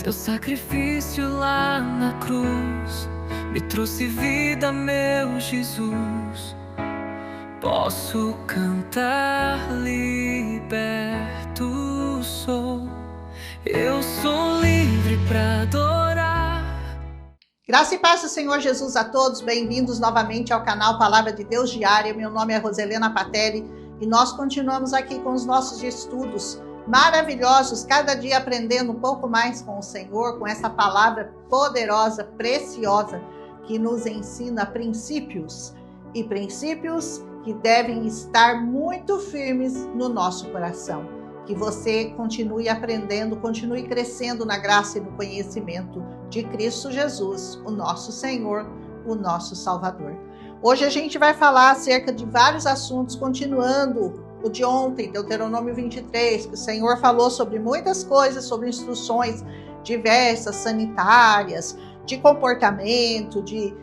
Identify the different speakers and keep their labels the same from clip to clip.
Speaker 1: Teu sacrifício lá na cruz me trouxe vida, meu Jesus. Posso cantar, liberto sou. Eu sou livre para adorar.
Speaker 2: Graça e paz do Senhor Jesus a todos, bem-vindos novamente ao canal Palavra de Deus Diária. Meu nome é Roselena Patelli e nós continuamos aqui com os nossos estudos maravilhosos, cada dia aprendendo um pouco mais com o Senhor, com essa palavra poderosa, preciosa, que nos ensina princípios e princípios que devem estar muito firmes no nosso coração. Que você continue aprendendo, continue crescendo na graça e no conhecimento de Cristo Jesus, o nosso Senhor, o nosso Salvador. Hoje a gente vai falar acerca de vários assuntos, continuando o de ontem, Deuteronômio 23, que o Senhor falou sobre muitas coisas, sobre instruções diversas, sanitárias, de comportamento, de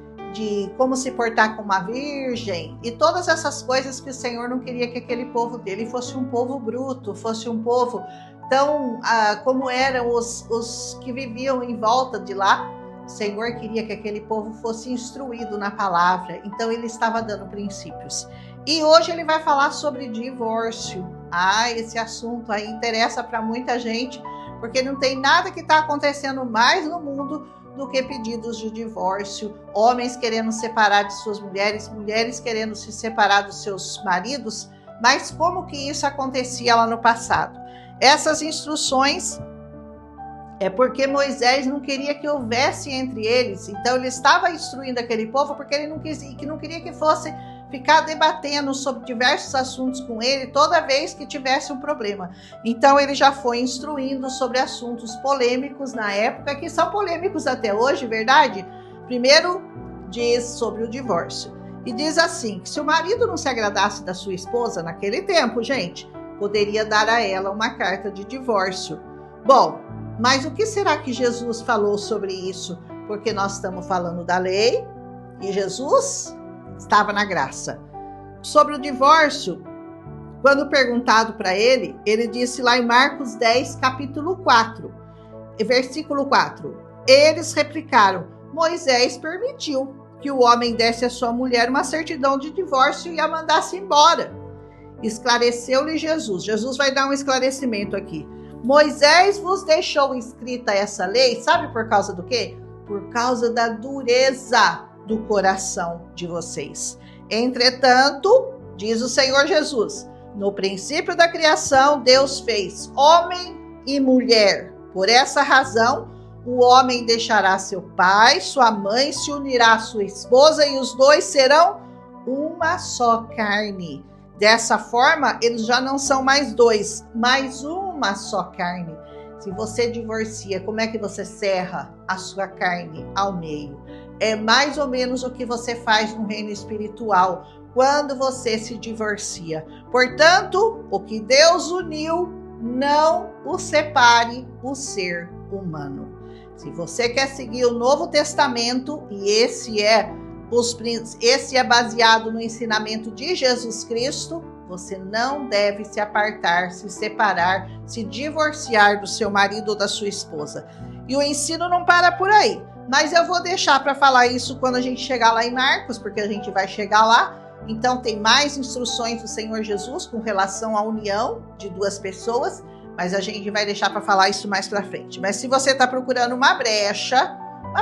Speaker 2: como se portar com uma virgem, e todas essas coisas que o Senhor não queria que aquele povo dele fosse um povo bruto, fosse um povo tão como eram os que viviam em volta de lá. O Senhor queria que aquele povo fosse instruído na palavra, então ele estava dando princípios. E hoje ele vai falar sobre divórcio. Esse assunto aí interessa para muita gente, porque não tem nada que está acontecendo mais no mundo do que pedidos de divórcio, homens querendo separar de suas mulheres, mulheres querendo se separar dos seus maridos. Mas como que isso acontecia lá no passado? Essas instruções é porque Moisés não queria que houvesse entre eles, então ele estava instruindo aquele povo porque ele não queria que fosse ficar debatendo sobre diversos assuntos com ele toda vez que tivesse um problema. Então ele já foi instruindo sobre assuntos polêmicos na época, que são polêmicos até hoje, verdade? Primeiro diz sobre o divórcio. E diz assim, que se o marido não se agradasse da sua esposa naquele tempo, gente, poderia dar a ela uma carta de divórcio. Bom, mas o que será que Jesus falou sobre isso? Porque nós estamos falando da lei e Jesus estava na graça. Sobre o divórcio, quando perguntado para ele, ele disse lá em Marcos 10, capítulo 4, versículo 4, eles replicaram, Moisés permitiu que o homem desse à sua mulher uma certidão de divórcio e a mandasse embora. Esclareceu-lhe Jesus. Jesus vai dar um esclarecimento aqui. Moisés vos deixou escrita essa lei, sabe por causa do quê? Por causa da dureza do coração de vocês. Entretanto, diz o Senhor Jesus, no princípio da criação, Deus fez homem e mulher. Por essa razão, o homem deixará seu pai, sua mãe, se unirá à sua esposa e os dois serão uma só carne. Dessa forma, eles já não são mais dois, mas uma só carne. Se você divorcia, como é que você serra a sua carne ao meio? É mais ou menos o que você faz no reino espiritual quando você se divorcia. Portanto, o que Deus uniu, não o separe o ser humano. Se você quer seguir o Novo Testamento, e esse é baseado no ensinamento de Jesus Cristo, você não deve se apartar, se separar, se divorciar do seu marido ou da sua esposa. E o ensino não para por aí. Mas eu vou deixar para falar isso quando a gente chegar lá em Marcos, porque a gente vai chegar lá. Então tem mais instruções do Senhor Jesus com relação à união de duas pessoas, mas a gente vai deixar para falar isso mais para frente. Mas se você está procurando uma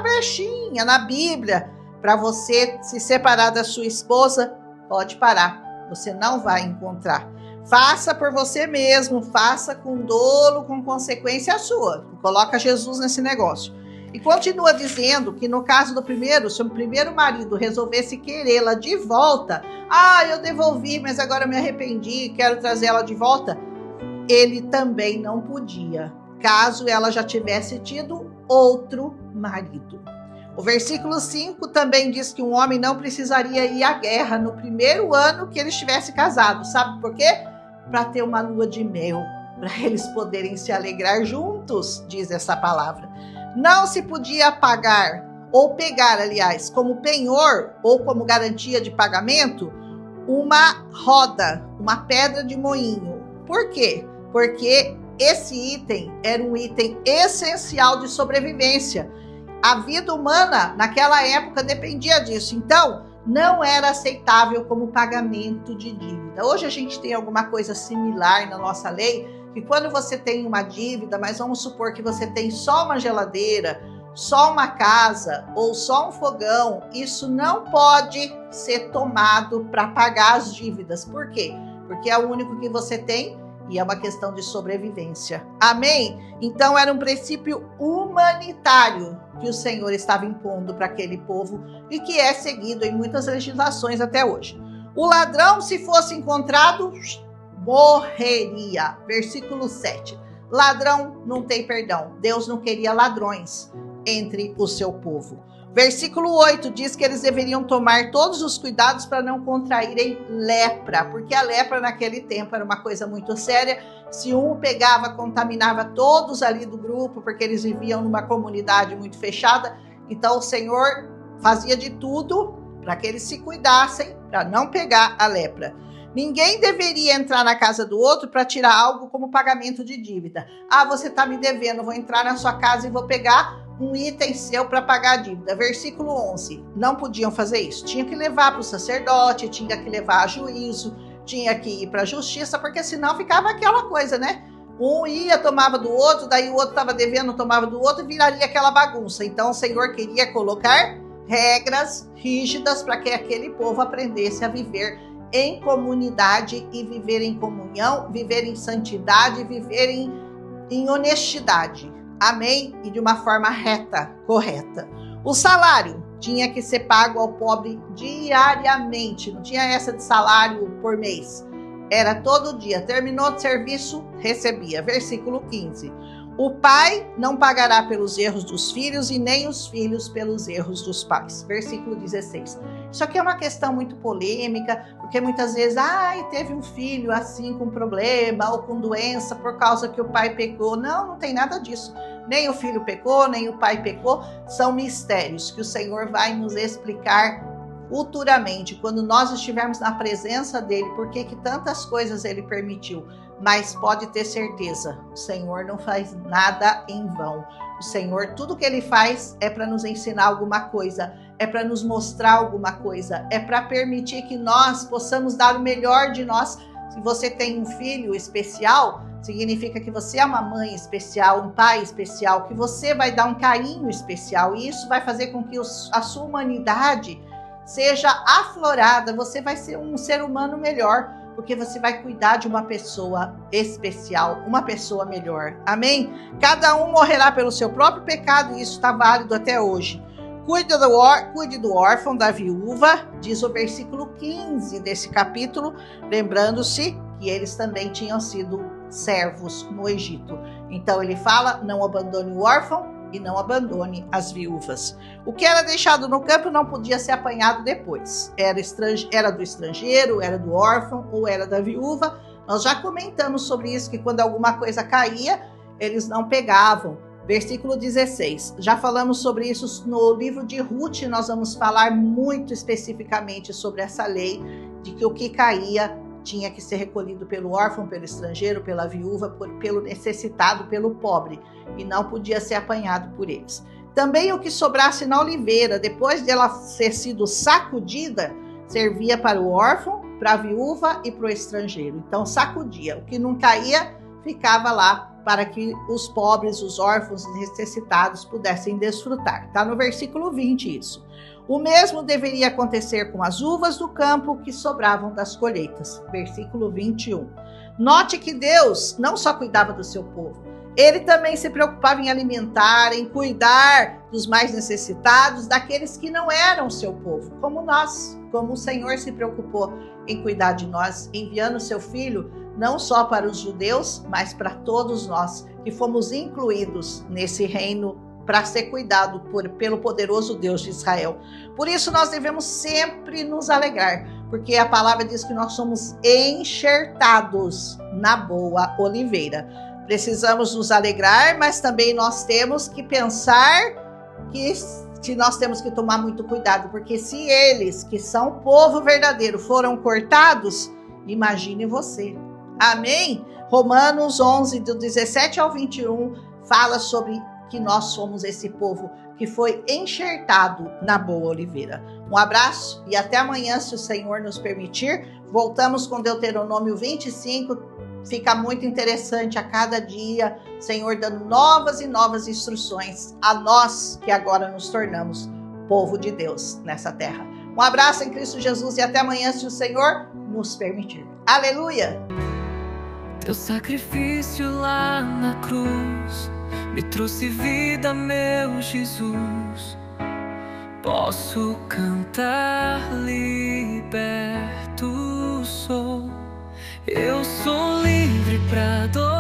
Speaker 2: brechinha na Bíblia para você se separar da sua esposa, pode parar, você não vai encontrar. Faça por você mesmo, faça com dolo, com consequência sua. Coloca Jesus nesse negócio. E continua dizendo que no caso do primeiro, se o primeiro marido resolvesse querê-la de volta, eu devolvi, mas agora me arrependi, quero trazer ela de volta, ele também não podia, caso ela já tivesse tido outro marido. O versículo 5 também diz que um homem não precisaria ir à guerra no primeiro ano que ele estivesse casado. Sabe por quê? Para ter uma lua de mel, para eles poderem se alegrar juntos, diz essa palavra. Não se podia pagar, ou pegar, aliás, como penhor ou como garantia de pagamento, uma roda, uma pedra de moinho. Por quê? Porque esse item era um item essencial de sobrevivência. A vida humana naquela época dependia disso. Então, não era aceitável como pagamento de dívida. Hoje a gente tem alguma coisa similar na nossa lei, que quando você tem uma dívida, mas vamos supor que você tem só uma geladeira, só uma casa ou só um fogão, isso não pode ser tomado para pagar as dívidas. Por quê? Porque é o único que você tem e é uma questão de sobrevivência. Amém? Então era um princípio humanitário que o Senhor estava impondo para aquele povo e que é seguido em muitas legislações até hoje. O ladrão, se fosse encontrado, morreria. Versículo 7. Ladrão não tem perdão. Deus não queria ladrões entre o seu povo. Versículo 8 diz que eles deveriam tomar todos os cuidados para não contraírem lepra, porque a lepra naquele tempo era uma coisa muito séria. Se um pegava, contaminava todos ali do grupo, porque eles viviam numa comunidade muito fechada. Então o Senhor fazia de tudo para que eles se cuidassem, para não pegar a lepra. Ninguém deveria entrar na casa do outro para tirar algo como pagamento de dívida. Ah, você está me devendo, vou entrar na sua casa e vou pegar um item seu para pagar a dívida. Versículo 11. Não podiam fazer isso. Tinha que levar para o sacerdote, tinha que levar a juízo, tinha que ir para a justiça, porque senão ficava aquela coisa, né? Um ia, tomava do outro, daí o outro estava devendo, tomava do outro e viraria aquela bagunça. Então o Senhor queria colocar regras rígidas para que aquele povo aprendesse a viver em comunidade e viver em comunhão, viver em santidade, viver em honestidade. Amém? E de uma forma reta, correta. O salário tinha que ser pago ao pobre diariamente. Não tinha essa de salário por mês. Era todo dia. Terminou de serviço, recebia. Versículo 15. O pai não pagará pelos erros dos filhos e nem os filhos pelos erros dos pais. Versículo 16. Isso aqui é uma questão muito polêmica, porque muitas vezes, teve um filho assim com problema ou com doença por causa que o pai pecou. Não, não tem nada disso. Nem o filho pecou, nem o pai pecou. São mistérios que o Senhor vai nos explicar futuramente, quando nós estivermos na presença dele, porque que tantas coisas ele permitiu. Mas pode ter certeza, o Senhor não faz nada em vão. O Senhor, tudo que ele faz é para nos ensinar alguma coisa, é para nos mostrar alguma coisa, é para permitir que nós possamos dar o melhor de nós. Se você tem um filho especial, significa que você é uma mãe especial, um pai especial, que você vai dar um carinho especial, e isso vai fazer com que a sua humanidade seja aflorada. Você vai ser um ser humano melhor, porque você vai cuidar de uma pessoa especial, uma pessoa melhor. Amém? Cada um morrerá pelo seu próprio pecado, e isso está válido até hoje. Cuide do órfão, da viúva, diz o versículo 15 desse capítulo, lembrando-se que eles também tinham sido servos no Egito. Então ele fala, não abandone o órfão e não abandone as viúvas. O que era deixado no campo não podia ser apanhado depois. Era do estrangeiro, era do órfão ou era da viúva. Nós já comentamos sobre isso, que quando alguma coisa caía, eles não pegavam. Versículo 16. Já falamos sobre isso no livro de Ruth. Nós vamos falar muito especificamente sobre essa lei, de que o que caía tinha que ser recolhido pelo órfão, pelo estrangeiro, pela viúva, pelo necessitado, pelo pobre, e não podia ser apanhado por eles. Também o que sobrasse na oliveira, depois de ela ter sido sacudida, servia para o órfão, para a viúva e para o estrangeiro. Então sacudia, o que não caía ficava lá para que os pobres, os órfãos, os necessitados pudessem desfrutar. Está no versículo 20 isso. O mesmo deveria acontecer com as uvas do campo que sobravam das colheitas. Versículo 21. Note que Deus não só cuidava do seu povo, ele também se preocupava em alimentar, em cuidar dos mais necessitados, daqueles que não eram seu povo, como nós, como o Senhor se preocupou em cuidar de nós, enviando seu Filho não só para os judeus, mas para todos nós que fomos incluídos nesse reino para ser cuidado pelo poderoso Deus de Israel. Por isso nós devemos sempre nos alegrar, porque a palavra diz que nós somos enxertados na boa oliveira. Precisamos nos alegrar, mas também nós temos que pensar que nós temos que tomar muito cuidado, porque se eles, que são o povo verdadeiro, foram cortados, imagine você. Amém? Romanos 11, do 17 ao 21, fala sobre que nós somos esse povo que foi enxertado na boa oliveira. Um abraço e até amanhã, se o Senhor nos permitir. Voltamos com Deuteronômio 25. Fica muito interessante a cada dia, Senhor dando novas e novas instruções a nós que agora nos tornamos povo de Deus nessa terra. Um abraço em Cristo Jesus e até amanhã, se o Senhor nos permitir. Aleluia!
Speaker 1: Teu sacrifício lá na cruz me trouxe vida, meu Jesus. Posso cantar, liberto sou. Eu sou livre pra adorar.